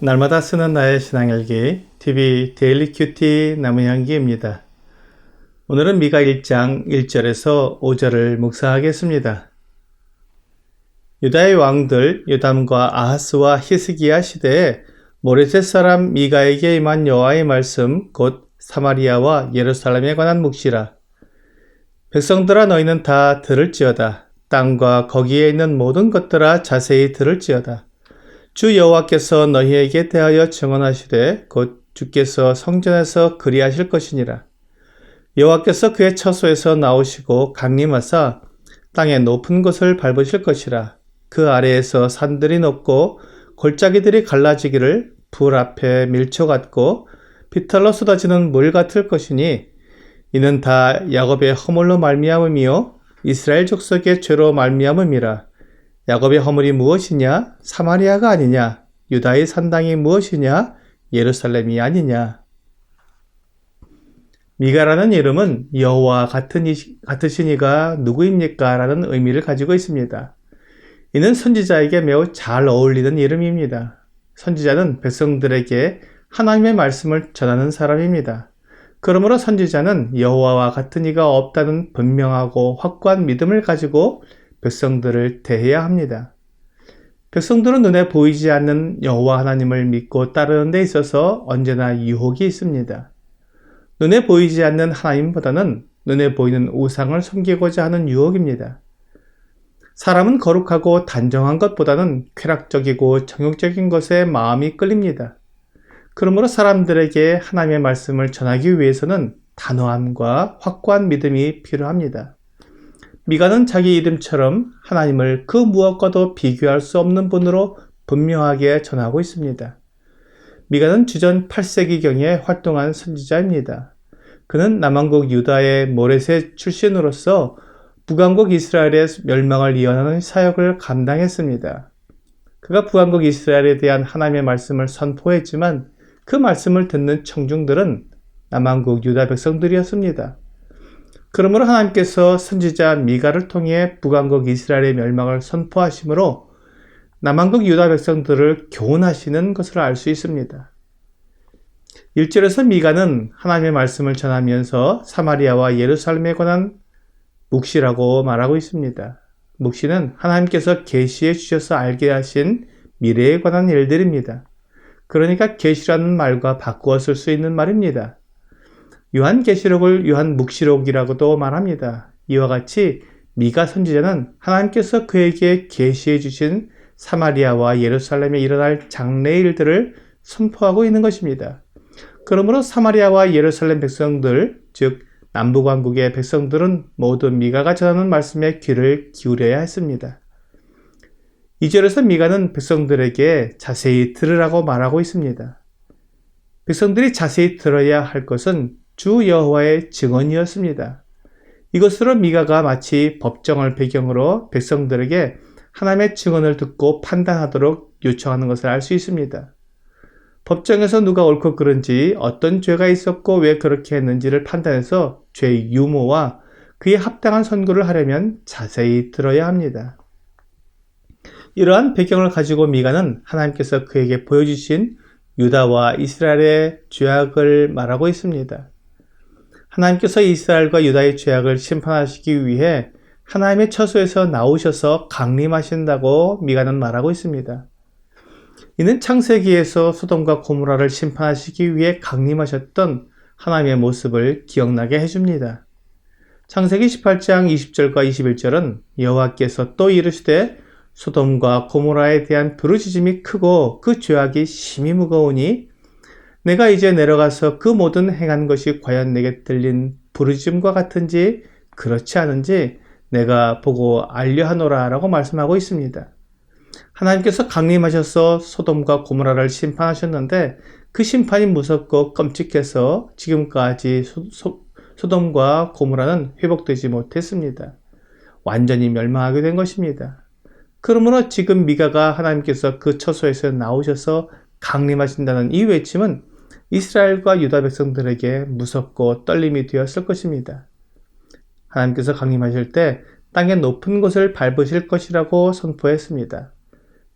날마다 쓰는 나의 신앙일기 TV 데일리 큐티 나무향기입니다. 오늘은 미가 1장 1절에서 5절을 묵상하겠습니다. 유다의 왕들 요담과 아하스와 히스기야 시대에 모레셋 사람 미가에게 임한 여호와의 말씀 곧 사마리아와 예루살렘에 관한 묵시라. 백성들아 너희는 다 들을지어다. 땅과 거기에 있는 모든 것들아 자세히 들을지어다. 주 여호와께서 너희에게 대하여 증언하시되 곧 주께서 성전에서 그리하실 것이니라. 여호와께서 그의 처소에서 나오시고 강림하사 땅의 높은 곳을 밟으실 것이라. 그 아래에서 산들이 높고 골짜기들이 갈라지기를 불 앞에 밀초 같고 비탈로 쏟아지는 물 같을 것이니 이는 다 야곱의 허물로 말미암음이요 이스라엘 족속의 죄로 말미암음이라. 야곱의 허물이 무엇이냐? 사마리아가 아니냐? 유다의 산당이 무엇이냐? 예루살렘이 아니냐? 미가라는 이름은 여호와 같으신 이가 누구입니까? 라는 의미를 가지고 있습니다. 이는 선지자에게 매우 잘 어울리는 이름입니다. 선지자는 백성들에게 하나님의 말씀을 전하는 사람입니다. 그러므로 선지자는 여호와와 같은 이가 없다는 분명하고 확고한 믿음을 가지고 백성들을 대해야 합니다. 백성들은 눈에 보이지 않는 여호와 하나님을 믿고 따르는 데 있어서 언제나 유혹이 있습니다. 눈에 보이지 않는 하나님보다는 눈에 보이는 우상을 섬기고자 하는 유혹입니다. 사람은 거룩하고 단정한 것보다는 쾌락적이고 정욕적인 것에 마음이 끌립니다. 그러므로 사람들에게 하나님의 말씀을 전하기 위해서는 단호함과 확고한 믿음이 필요합니다. 미가는 자기 이름처럼 하나님을 그 무엇과도 비교할 수 없는 분으로 분명하게 전하고 있습니다. 미가는 주전 8세기경에 활동한 선지자입니다. 그는 남왕국 유다의 모레셋 출신으로서 북왕국 이스라엘의 멸망을 예언하는 사역을 감당했습니다. 그가 북왕국 이스라엘에 대한 하나님의 말씀을 선포했지만 그 말씀을 듣는 청중들은 남왕국 유다 백성들이었습니다. 그러므로 하나님께서 선지자 미가를 통해 북왕국 이스라엘의 멸망을 선포하심으로 남왕국 유다 백성들을 교훈하시는 것을 알 수 있습니다. 1절에서 미가는 하나님의 말씀을 전하면서 사마리아와 예루살렘에 관한 묵시라고 말하고 있습니다. 묵시는 하나님께서 계시해 주셔서 알게 하신 미래에 관한 일들입니다. 그러니까 계시라는 말과 바꾸어 쓸 수 있는 말입니다. 요한계시록을 요한묵시록이라고도 말합니다. 이와 같이 미가 선지자는 하나님께서 그에게 계시해 주신 사마리아와 예루살렘에 일어날 장래의 일들을 선포하고 있는 것입니다. 그러므로 사마리아와 예루살렘 백성들, 즉 남북왕국의 백성들은 모두 미가가 전하는 말씀에 귀를 기울여야 했습니다. 2절에서 미가는 백성들에게 자세히 들으라고 말하고 있습니다. 백성들이 자세히 들어야 할 것은 주 여호와의 증언이었습니다. 이것으로 미가가 마치 법정을 배경으로 백성들에게 하나님의 증언을 듣고 판단하도록 요청하는 것을 알 수 있습니다. 법정에서 누가 옳고 그른지 어떤 죄가 있었고 왜 그렇게 했는지를 판단해서 죄의 유무와 그에 합당한 선고를 하려면 자세히 들어야 합니다. 이러한 배경을 가지고 미가는 하나님께서 그에게 보여주신 유다와 이스라엘의 죄악을 말하고 있습니다. 하나님께서 이스라엘과 유다의 죄악을 심판하시기 위해 하나님의 처소에서 나오셔서 강림하신다고 미가는 말하고 있습니다. 이는 창세기에서 소돔과 고모라를 심판하시기 위해 강림하셨던 하나님의 모습을 기억나게 해줍니다. 창세기 18장 20절과 21절은 여호와께서 또 이르시되 소돔과 고모라에 대한 부르짖음이 크고 그 죄악이 심히 무거우니 내가 이제 내려가서 그 모든 행한 것이 과연 내게 들린 부르짖음과 같은지 그렇지 않은지 내가 보고 알려하노라 라고 말씀하고 있습니다. 하나님께서 강림하셔서 소돔과 고모라를 심판하셨는데 그 심판이 무섭고 끔찍해서 지금까지 소돔과 고모라는 회복되지 못했습니다. 완전히 멸망하게 된 것입니다. 그러므로 지금 미가가 하나님께서 그 처소에서 나오셔서 강림하신다는 이 외침은 이스라엘과 유다 백성들에게 무섭고 떨림이 되었을 것입니다. 하나님께서 강림하실 때 땅의 높은 곳을 밟으실 것이라고 선포했습니다.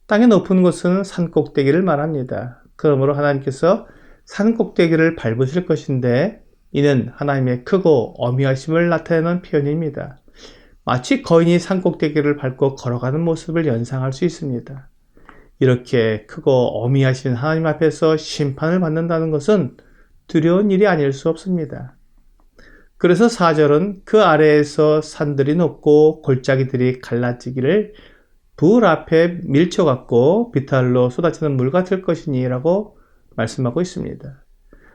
땅의 높은 곳은 산 꼭대기를 말합니다. 그러므로 하나님께서 산 꼭대기를 밟으실 것인데 이는 하나님의 크고 어미하심을 나타내는 표현입니다. 마치 거인이 산 꼭대기를 밟고 걸어가는 모습을 연상할 수 있습니다. 이렇게 크고 어미하신 하나님 앞에서 심판을 받는다는 것은 두려운 일이 아닐 수 없습니다. 그래서 4절은 그 아래에서 산들이 높고 골짜기들이 갈라지기를 불 앞에 밀쳐갖고 비탈로 쏟아지는 물 같을 것이니 라고 말씀하고 있습니다.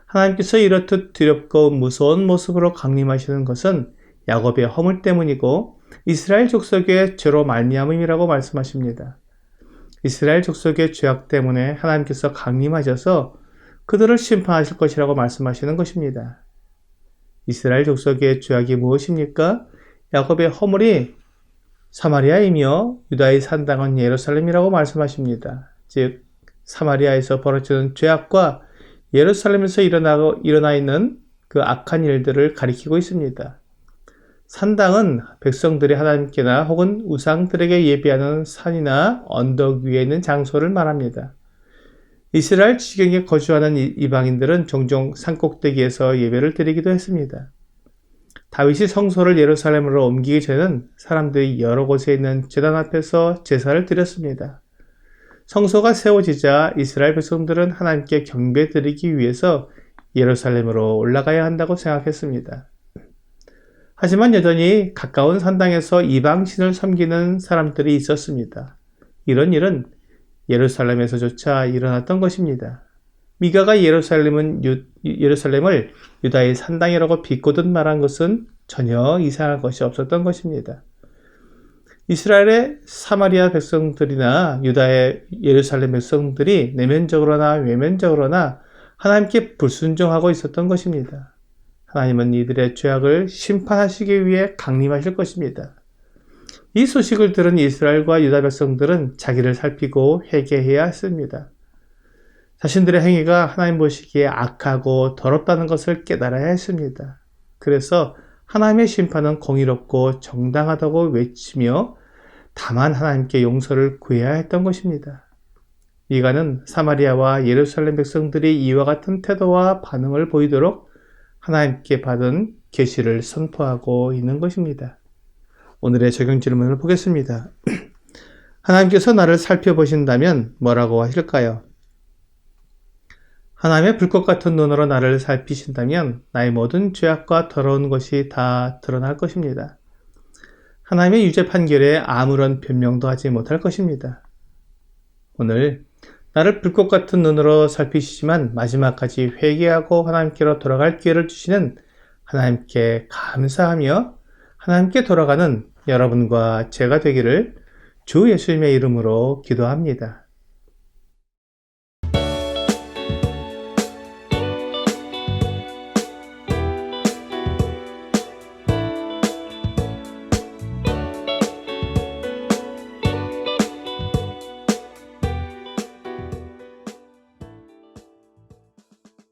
하나님께서 이렇듯 두렵고 무서운 모습으로 강림하시는 것은 야곱의 허물 때문이고 이스라엘 족속의 죄로 말미암음이라고 말씀하십니다. 이스라엘 족속의 죄악 때문에 하나님께서 강림하셔서 그들을 심판하실 것이라고 말씀하시는 것입니다. 이스라엘 족속의 죄악이 무엇입니까? 야곱의 허물이 사마리아이며 유다의 산당은 예루살렘이라고 말씀하십니다. 즉 사마리아에서 벌어지는 죄악과 예루살렘에서 일어나 있는 그 악한 일들을 가리키고 있습니다. 산당은 백성들이 하나님께나 혹은 우상들에게 예배하는 산이나 언덕 위에 있는 장소를 말합니다. 이스라엘 지경에 거주하는 이방인들은 종종 산꼭대기에서 예배를 드리기도 했습니다. 다윗이 성소를 예루살렘으로 옮기기 전에는 사람들이 여러 곳에 있는 제단 앞에서 제사를 드렸습니다. 성소가 세워지자 이스라엘 백성들은 하나님께 경배 드리기 위해서 예루살렘으로 올라가야 한다고 생각했습니다. 하지만 여전히 가까운 산당에서 이방신을 섬기는 사람들이 있었습니다. 이런 일은 예루살렘에서조차 일어났던 것입니다. 미가가 예루살렘을 유다의 산당이라고 비꼬듯 말한 것은 전혀 이상한 것이 없었던 것입니다. 이스라엘의 사마리아 백성들이나 유다의 예루살렘 백성들이 내면적으로나 외면적으로나 하나님께 불순종하고 있었던 것입니다. 하나님은 이들의 죄악을 심판하시기 위해 강림하실 것입니다. 이 소식을 들은 이스라엘과 유다 백성들은 자기를 살피고 회개해야 했습니다. 자신들의 행위가 하나님 보시기에 악하고 더럽다는 것을 깨달아야 했습니다. 그래서 하나님의 심판은 공의롭고 정당하다고 외치며 다만 하나님께 용서를 구해야 했던 것입니다. 미가는 사마리아와 예루살렘 백성들이 이와 같은 태도와 반응을 보이도록 하나님께 받은 계시를 선포하고 있는 것입니다. 오늘의 적용 질문을 보겠습니다. 하나님께서 나를 살펴보신다면 뭐라고 하실까요? 하나님의 불꽃 같은 눈으로 나를 살피신다면 나의 모든 죄악과 더러운 것이 다 드러날 것입니다. 하나님의 유죄 판결에 아무런 변명도 하지 못할 것입니다. 오늘 나를 불꽃 같은 눈으로 살피시지만 마지막까지 회개하고 하나님께로 돌아갈 기회를 주시는 하나님께 감사하며 하나님께 돌아가는 여러분과 제가 되기를 주 예수님의 이름으로 기도합니다.